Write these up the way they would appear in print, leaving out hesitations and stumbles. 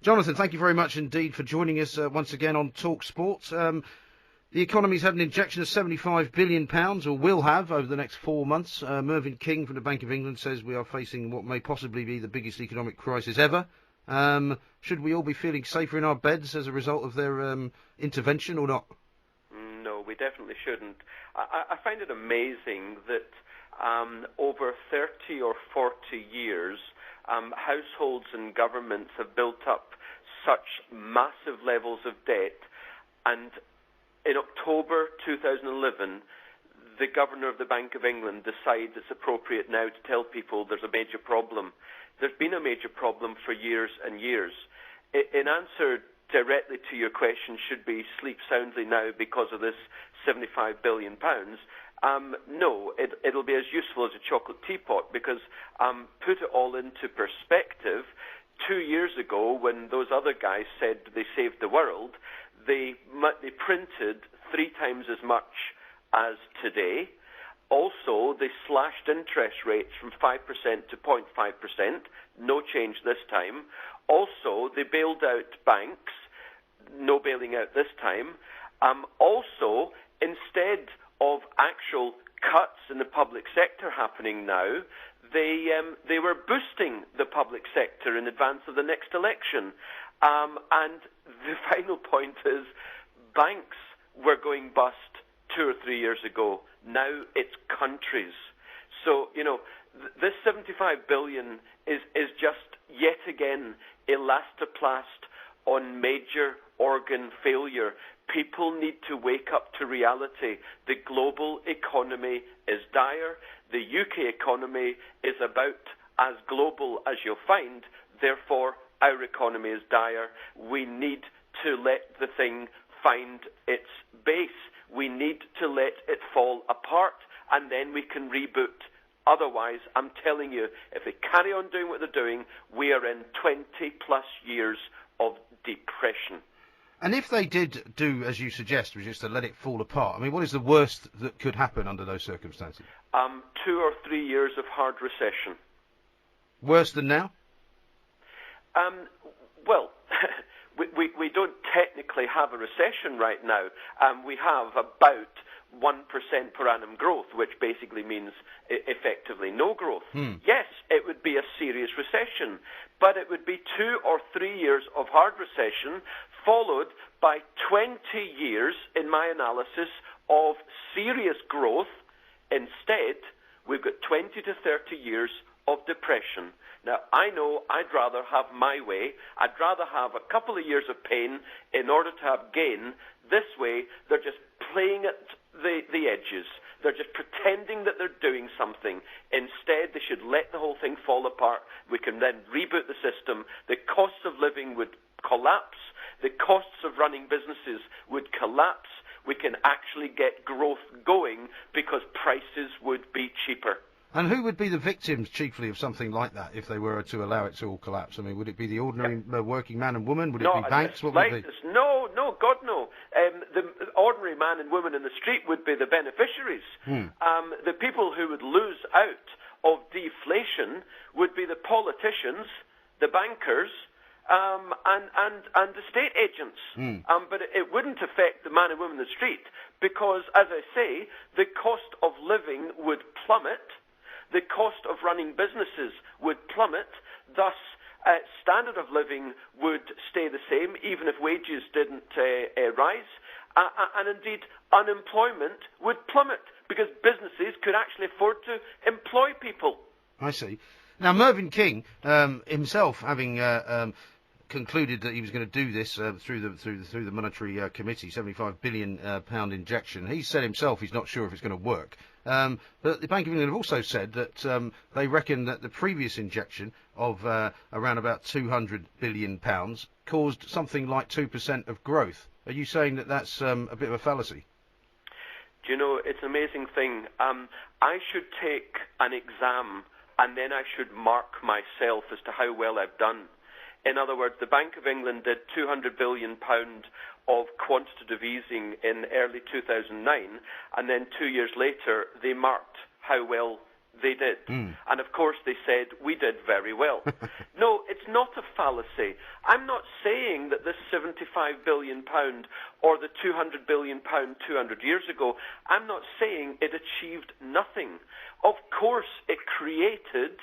Jonathan, thank you very much indeed for joining us once again on Talksport. The economy's had an injection of £75 billion, or will have, over the next 4 months. Mervyn King from the Bank of England says we are facing what may possibly be the biggest economic crisis ever. Should we all be feeling safer in our beds as a result of their intervention or not? No, we definitely shouldn't. I find it amazing that over 30 or 40 years, households and governments have built up such massive levels of debt, and in October 2011, the Governor of the Bank of England decides it's appropriate now to tell people there's a major problem. There's been a major problem for years and years. In answer directly to your question, should we sleep soundly now because of this £75 billion? No, it'll be as useful as a chocolate teapot, because put it all into perspective, 2 years ago when those other guys said they saved the world, they printed 3 times as much as today. Also, they slashed interest rates from 5% to 0.5%, no change this time. Also, they bailed out banks, no bailing out this time. Also, instead of actual cuts in the public sector happening now, they were boosting the public sector in advance of the next election. And the final point is, banks were going bust 2 or 3 years ago. Now it's countries. So, this $75 billion is just yet again elastoplast on major organ failure. People need to wake up to reality. The global economy is dire. The UK economy is about as global as you'll find. Therefore, our economy is dire. We need to let the thing find its base. We need to let it fall apart, and then we can reboot. Otherwise, I'm telling you, if they carry on doing what they're doing, we are in 20-plus years of depression. And if they did do, as you suggest, which is to let it fall apart, I mean, what is the worst that could happen under those circumstances? 2 or 3 years of hard recession. Worse than now? Well, we don't technically have a recession right now. We have about 1% per annum growth, which basically means effectively no growth. Yes, it would be a serious recession, but it would be 2 or 3 years of hard recession, followed by 20 years, in my analysis, of serious growth. Instead, we've got 20 to 30 years of depression. Now, I know I'd rather have my way. I'd rather have a couple of years of pain in order to have gain. This way, they're just playing at the edges. They're just pretending that they're doing something. Instead, they should let the whole thing fall apart. We can then reboot the system. The costs of living would collapse. The costs of running businesses would collapse. We can actually get growth going because prices would be cheaper. And who would be the victims, chiefly, of something like that, if they were to allow it to all collapse? I mean, would it be the ordinary working man and woman? Would it be banks? What would it be? No, God, no. The ordinary man and woman in the street would be the beneficiaries. The people who would lose out of deflation would be the politicians, the bankers, and the state agents. But it wouldn't affect the man and woman in the street because, as I say, the cost of living would plummet. The cost of running businesses would plummet. Thus, standard of living would stay the same, even if wages didn't rise. And indeed, unemployment would plummet because businesses could actually afford to employ people. I see. Now, Mervyn King himself, having concluded that he was going to do this through the monetary committee, £75 billion injection. He said himself he's not sure if it's going to work. But the Bank of England have also said that they reckon that the previous injection of around about £200 billion caused something like 2% of growth. Are you saying that that's a bit of a fallacy? Do you know, it's an amazing thing. I should take an exam and then I should mark myself as to how well I've done. In other words, the Bank of England did £200 billion of quantitative easing in early 2009, and then 2 years later, they marked how well they did. And of course they said, we did very well. No, it's not a fallacy. I'm not saying that this £75 billion or the £200 billion 200 years ago, I'm not saying it achieved nothing. Of course it created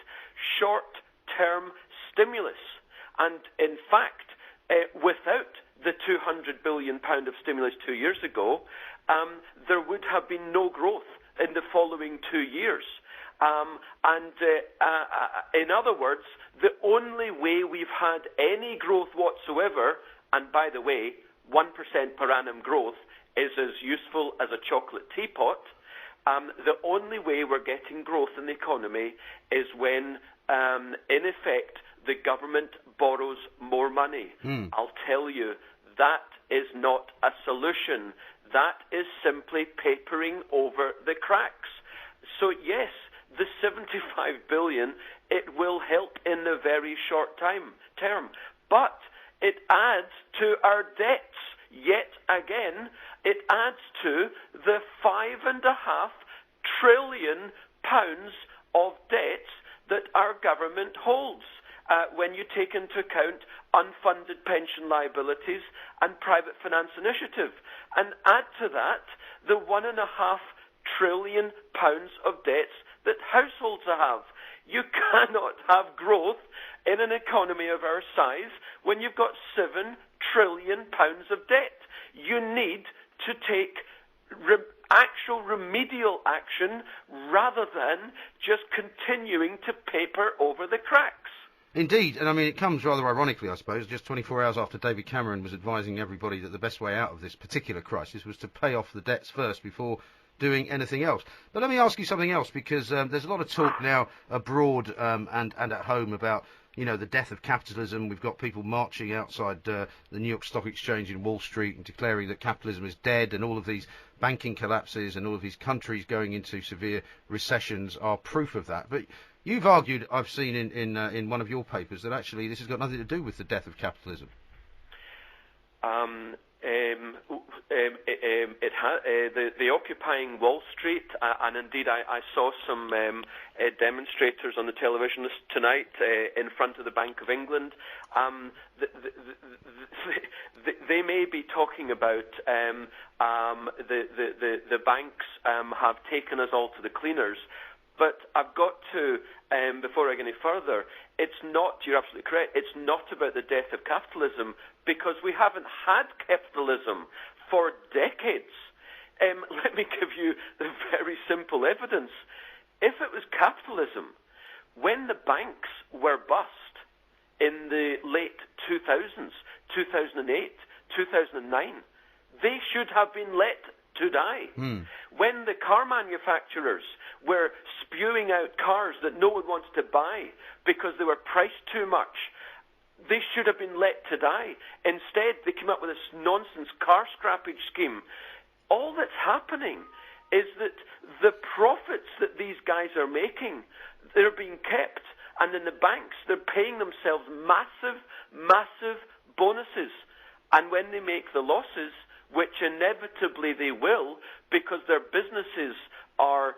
short-term stimulus. And in fact, without the £200 billion of stimulus 2 years ago, there would have been no growth in the following 2 years. In other words, the only way we've had any growth whatsoever, and by the way, 1% per annum growth is as useful as a chocolate teapot, the only way we're getting growth in the economy is when, in effect, the government borrows more money. I'll tell you, that is not a solution. That is simply papering over the cracks. So yes, the 75 billion, it will help in the very short term, but it adds to our debts. Yet again, it adds to the £5.5 trillion of debts that our government holds. When you take into account unfunded pension liabilities and private finance initiative. And add to that the £1.5 trillion of debts that households have. You cannot have growth in an economy of our size when you've got £7 trillion of debt. You need to take actual remedial action rather than just continuing to paper over the cracks. Indeed, and I mean, it comes rather ironically, I suppose, just 24 hours after David Cameron was advising everybody that the best way out of this particular crisis was to pay off the debts first before doing anything else. But let me ask you something else, because there's a lot of talk now abroad and at home about, you know, the death of capitalism. We've got people marching outside the New York Stock Exchange in Wall Street and declaring that capitalism is dead, and all of these banking collapses and all of these countries going into severe recessions are proof of that. But you've argued, I've seen in one of your papers, that actually this has got nothing to do with the death of capitalism. The occupying Wall Street, and indeed I saw some demonstrators on the television tonight in front of the Bank of England. They may be talking about the banks have taken us all to the cleaners. But I've got to, before I go any further, it's not, you're absolutely correct, it's not about the death of capitalism, because we haven't had capitalism for decades. Let me give you the very simple evidence. If it was capitalism, when the banks were bust in the late 2000s, 2008, 2009, they should have been let to die. When the car manufacturers were spewing out cars that no one wanted to buy because they were priced too much, they should have been let to die. Instead, they came up with this nonsense car scrappage scheme. All that's happening is that the profits that these guys are making, they're being kept, and in the banks, they're paying themselves massive, massive bonuses. And when they make the losses, which inevitably they will, because their businesses are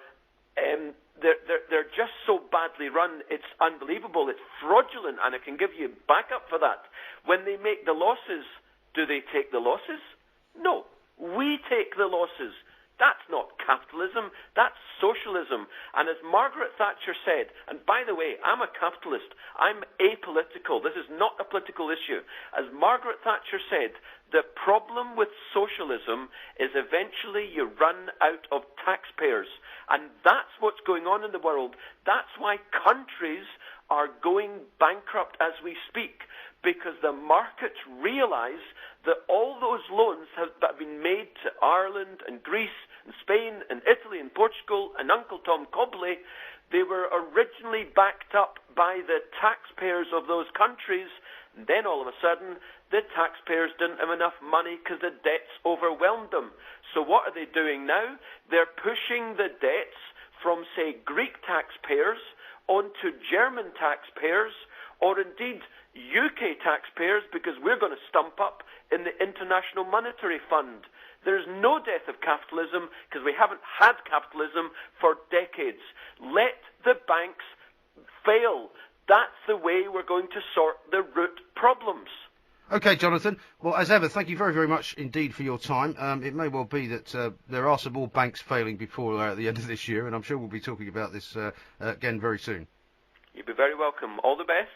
they're just so badly run, it's unbelievable, it's fraudulent, and I can give you backup for that. When they make the losses, do they take the losses? No, we take the losses. That's not capitalism, that's socialism. And as Margaret Thatcher said, and by the way, I'm a capitalist, I'm apolitical, this is not a political issue. As Margaret Thatcher said, the problem with socialism is eventually you run out of taxpayers. And that's what's going on in the world. That's why countries are going bankrupt as we speak, because the markets realize that all those loans have been made to Ireland and Greece and Spain and Italy and Portugal and Uncle Tom Cobley, they were originally backed up by the taxpayers of those countries. And then all of a sudden, the taxpayers didn't have enough money because the debts overwhelmed them. So what are they doing now? They're pushing the debts from, say, Greek taxpayers onto German taxpayers, or indeed UK taxpayers, because we're going to stump up in the International Monetary Fund. There's no death of capitalism because we haven't had capitalism for decades. Let the banks fail. That's the way we're going to sort the root problems. OK, Jonathan. Well, as ever, thank you very, very much indeed for your time. It may well be that there are some more banks failing before at the end of this year, and I'm sure we'll be talking about this again very soon. You'll be very welcome. All the best.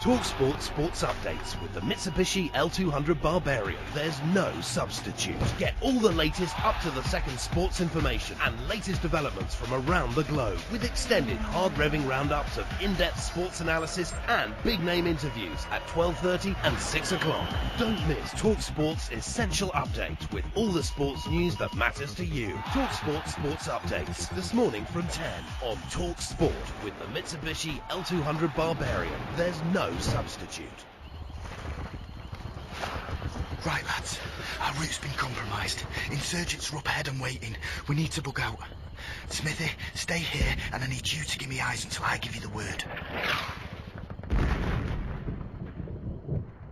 Talksport Sports Updates with the Mitsubishi L200 Barbarian. There's no substitute. Get all the latest up-to-the-second sports information and latest developments from around the globe with extended hard-revving roundups of in-depth sports analysis and big-name interviews at 12:30 and 6 o'clock. Don't miss Talksport's essential update with all the sports news that matters to you. Talksport Sports Updates this morning from 10 on Talksport with the Mitsubishi L200 Barbarian. There's no substitute. Right, lads. Our route's been compromised. Insurgents are up ahead and waiting. We need to bug out. Smithy, stay here, and I need you to give me eyes until I give you the word.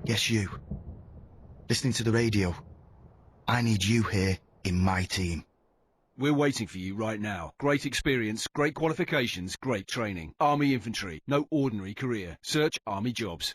Yes, you. Listening to the radio. I need you here in my team. We're waiting for you right now. Great experience, great qualifications, great training. Army Infantry, no ordinary career. Search Army Jobs.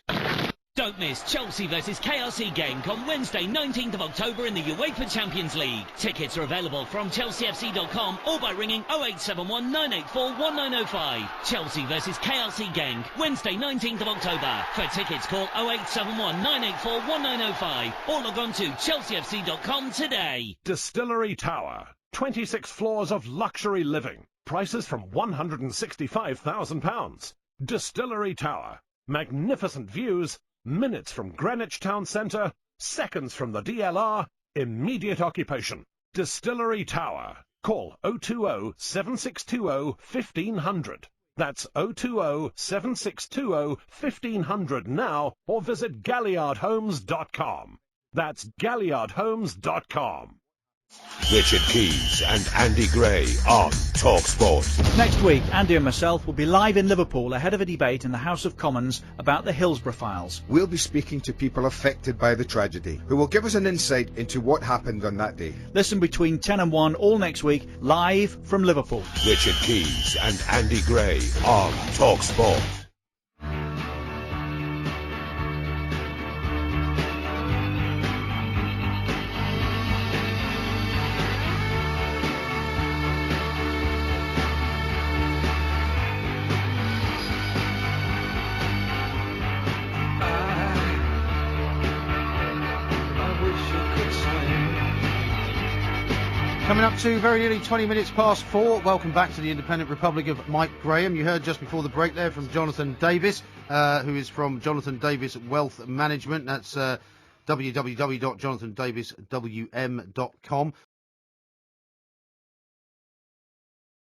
Don't miss Chelsea versus KRC Genk on Wednesday 19th of October in the UEFA Champions League. Tickets are available from chelseafc.com or by ringing 0871 984 1905. Chelsea versus KRC Genk, Wednesday 19th of October. For tickets call 0871 984 1905 or log on to chelseafc.com today. Distillery Tower. 26 floors of luxury living. Prices from £165,000. Distillery Tower. Magnificent views. Minutes from Greenwich Town Centre. Seconds from the DLR. Immediate occupation. Distillery Tower. Call 020 7620 1500. That's 020 7620 1500 now, or visit galliardhomes.com. That's galliardhomes.com. Richard Keys and Andy Gray on Talksport. Next week, Andy and myself will be live in Liverpool ahead of a debate in the House of Commons about the Hillsborough files. We'll be speaking to people affected by the tragedy, who will give us an insight into what happened on that day. Listen between 10 and 1 all next week, live from Liverpool. Richard Keys and Andy Gray on Talksport. Coming up to very nearly 20 minutes past 4. Welcome back to the Independent Republic of Mike Graham. You heard just before the break there from Jonathan Davis, who is from Jonathan Davis Wealth Management. That's www.jonathandaviswm.com.